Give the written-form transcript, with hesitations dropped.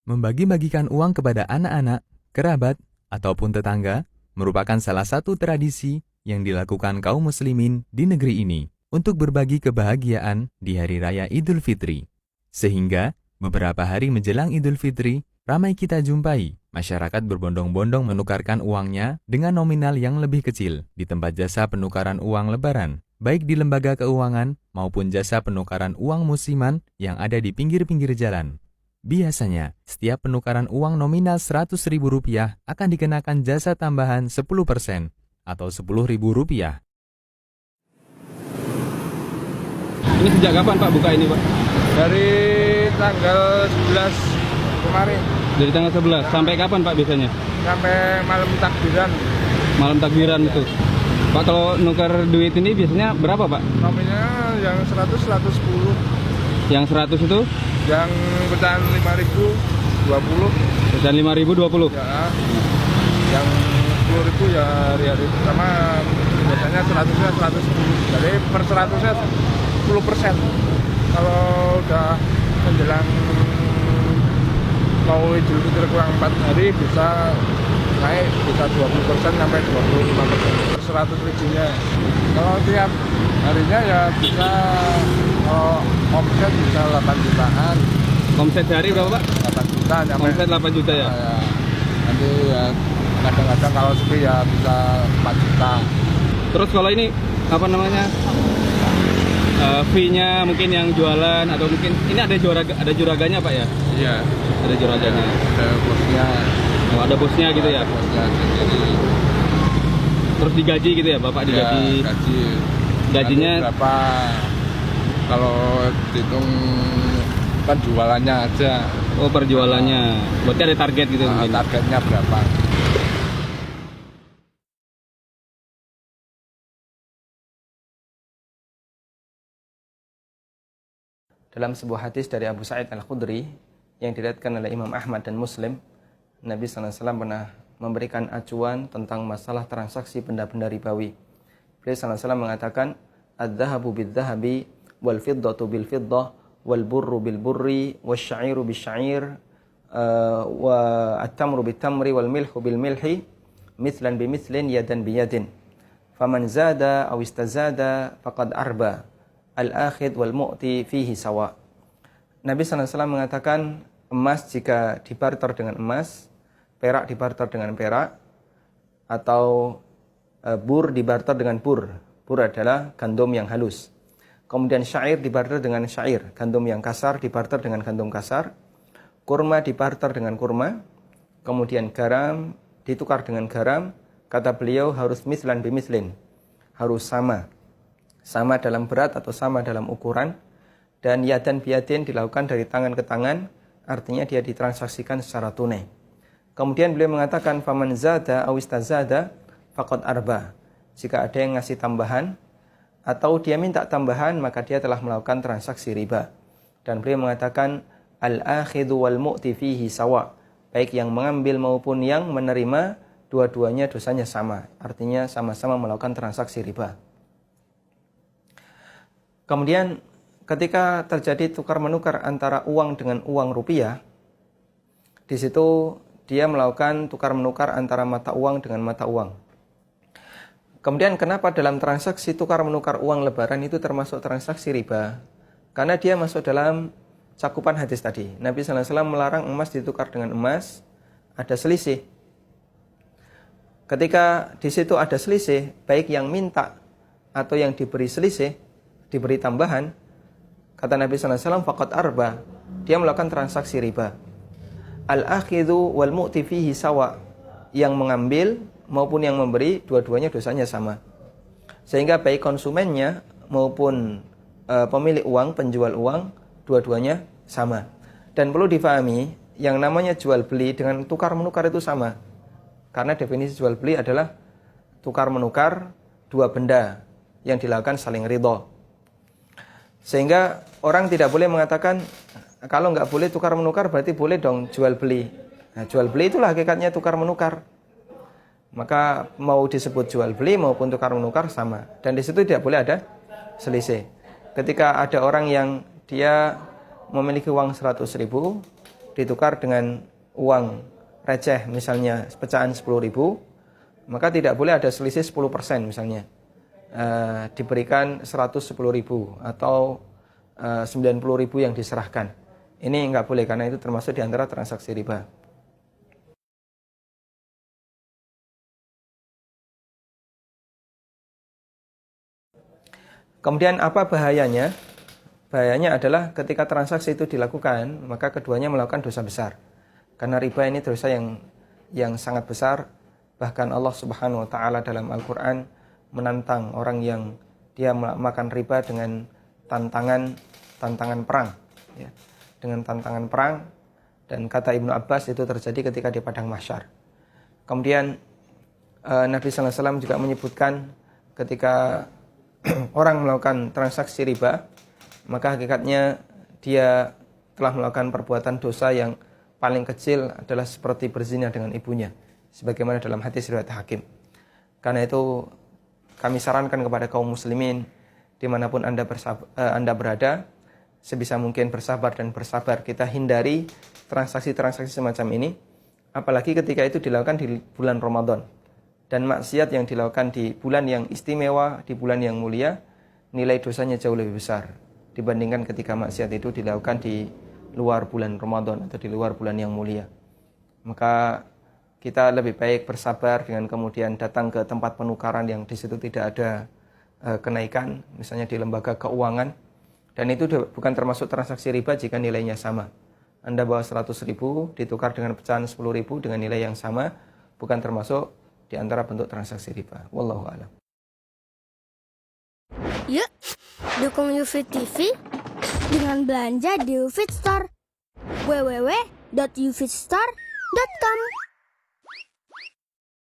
Membagi-bagikan uang kepada anak-anak, kerabat, ataupun tetangga merupakan salah satu tradisi yang dilakukan kaum muslimin di negeri ini untuk berbagi kebahagiaan di Hari Raya Idul Fitri. Sehingga beberapa hari menjelang Idul Fitri, ramai kita jumpai masyarakat berbondong-bondong menukarkan uangnya dengan nominal yang lebih kecil di tempat jasa penukaran uang lebaran, baik di lembaga keuangan maupun jasa penukaran uang musiman yang ada di pinggir-pinggir jalan. Biasanya, setiap penukaran uang nominal Rp100.000 akan dikenakan jasa tambahan 10% atau Rp10.000. Ini sejak kapan Pak buka ini Pak? Dari tanggal 11 kemarin. Dari tanggal 11, sampai kapan Pak biasanya? Sampai malam takbiran. Malam takbiran itu. Pak, kalau nukar duit ini biasanya berapa Pak? Nominalnya yang 100, 110. Yang 100 itu? Yang pecahan 5.000, 20. Pecahan 5.000, 20? Ya. Yang 10.000 ya hari-hari pertama. Biasanya 100-nya 110. Jadi per 100-nya 10%. Kalau udah menjelang mau Idul Fitri kurang 4 hari bisa naik, bisa 20% sampai 25% per 100 ribunya. Kalau tiap harinya ya bisa, kalau omset bisa 8 jutaan. Omset sehari berapa Pak? 8 juta sampai. Omset 8 juta ya? Ya. Nanti ya kadang-kadang kalau sepi ya bisa 4 juta. Terus kalau ini apa namanya? Fee-nya mungkin yang jualan atau mungkin ini ada juraganya Pak ya? Iya. Ada juraganya. Ada bosnya. Oh, ada bosnya gitu ya? Bosnya jadi. Terus digaji gitu ya, Bapak digaji? Ya, gaji. Gajinya nanti berapa? Kalau dihitung kan jualannya aja. Oh, per jualannya. Berarti ada target gitu mungkin? Targetnya berapa? Dalam sebuah hadis dari Abu Sa'id Al-Khudri yang diriwayatkan oleh Imam Ahmad dan Muslim, Nabi SAW pernah memberikan acuan tentang masalah transaksi benda-benda ribawi. Beliau SAW mengatakan, "Adz-dzahabu bidz-dzahabi, wal fiddatu bil fiddah, wal burru bil burri, wasy-sya'iru bisy-sya'ir, wa at-tamru bit tamri, wal milhu bil milhi, mithlan bi mithlin, yadan bi yadin. Faman zada aw istazada faqad arba. Al-akhid wal mu'ti fihi sawa." Nabi SAW mengatakan, emas jika dibarter dengan emas, perak dibarter dengan perak, atau bur dibarter dengan bur. Bur adalah gandum yang halus. Kemudian syair dibarter dengan syair, gandum yang kasar dibarter dengan gandum kasar. Kurma dibarter dengan kurma. Kemudian garam ditukar dengan garam. Kata beliau harus mislan bimislin, harus sama. Sama dalam berat atau sama dalam ukuran. Dan yadan biyadin dilakukan dari tangan ke tangan, artinya dia ditransaksikan secara tunai. Kemudian beliau mengatakan, faman zada aw istazada faqad arba. Jika ada yang ngasih tambahan atau dia minta tambahan, maka dia telah melakukan transaksi riba. Dan beliau mengatakan, al-akhidhu wal mu'ti fihi sawa. Baik yang mengambil maupun yang menerima, dua-duanya dosanya sama. Artinya sama-sama melakukan transaksi riba. Kemudian ketika terjadi tukar-menukar antara uang dengan uang rupiah, di situ dia melakukan tukar-menukar antara mata uang dengan mata uang. Kemudian kenapa dalam transaksi tukar-menukar uang lebaran itu termasuk transaksi riba? Karena dia masuk dalam cakupan hadis tadi. Nabi SAW melarang emas ditukar dengan emas, ada selisih. Ketika di situ ada selisih, baik yang minta atau yang diberi selisih, diberi tambahan, kata Nabi SAW, faqad arba, dia melakukan transaksi riba. Al-akhidhu wal mu'ti fihi sawa, yang mengambil maupun yang memberi, dua-duanya dosanya sama. Sehingga baik konsumennya maupun pemilik uang, penjual uang, dua-duanya sama. Dan perlu difahami, yang namanya jual beli dengan tukar menukar itu sama. Karena definisi jual beli adalah tukar menukar dua benda yang dilakukan saling ridho. Sehingga orang tidak boleh mengatakan, kalau nggak boleh tukar menukar berarti boleh dong jual beli. Nah, jual beli itulah hakikatnya tukar menukar. Maka mau disebut jual beli maupun tukar menukar sama. Dan di situ tidak boleh ada selisih. Ketika ada orang yang dia memiliki uang 100.000 ditukar dengan uang receh, misalnya pecahan 10.000, maka tidak boleh ada selisih 10% misalnya. Diberikan 110.000 atau 90.000 yang diserahkan. Ini nggak boleh karena itu termasuk di antara transaksi riba. Kemudian apa bahayanya? Bahayanya adalah ketika transaksi itu dilakukan, maka keduanya melakukan dosa besar. Karena riba ini dosa yang sangat besar. Bahkan Allah Subhanahu wa taala dalam Al-Qur'an menantang orang yang dia makan riba dengan tantangan perang, ya. Dengan tantangan perang, dan kata Ibnu Abbas itu terjadi ketika di padang mahsyar. Kemudian Nabi sallallahu alaihi wasallam juga menyebutkan ketika orang melakukan transaksi riba, maka hakikatnya dia telah melakukan perbuatan dosa yang paling kecil adalah seperti berzina dengan ibunya, sebagaimana dalam hadis riwayat Hakim. Karena itu kami sarankan kepada kaum muslimin dimanapun Anda berada, sebisa mungkin bersabar dan bersabar. Kita hindari transaksi-transaksi semacam ini, apalagi ketika itu dilakukan di bulan Ramadan. Dan maksiat yang dilakukan di bulan yang istimewa, di bulan yang mulia, nilai dosanya jauh lebih besar dibandingkan ketika maksiat itu dilakukan di luar bulan Ramadan atau di luar bulan yang mulia. Maka kita lebih baik bersabar dengan kemudian datang ke tempat penukaran yang di situ tidak ada kenaikan, misalnya di lembaga keuangan, dan itu bukan termasuk transaksi riba jika nilainya sama. Anda bawa 100.000 ditukar dengan pecahan 10.000 dengan nilai yang sama, bukan termasuk di antara bentuk transaksi riba. Wallahu a'lam. Yuk, dukung UFIT TV dengan belanja di UFIT Store. www.ufitstore.com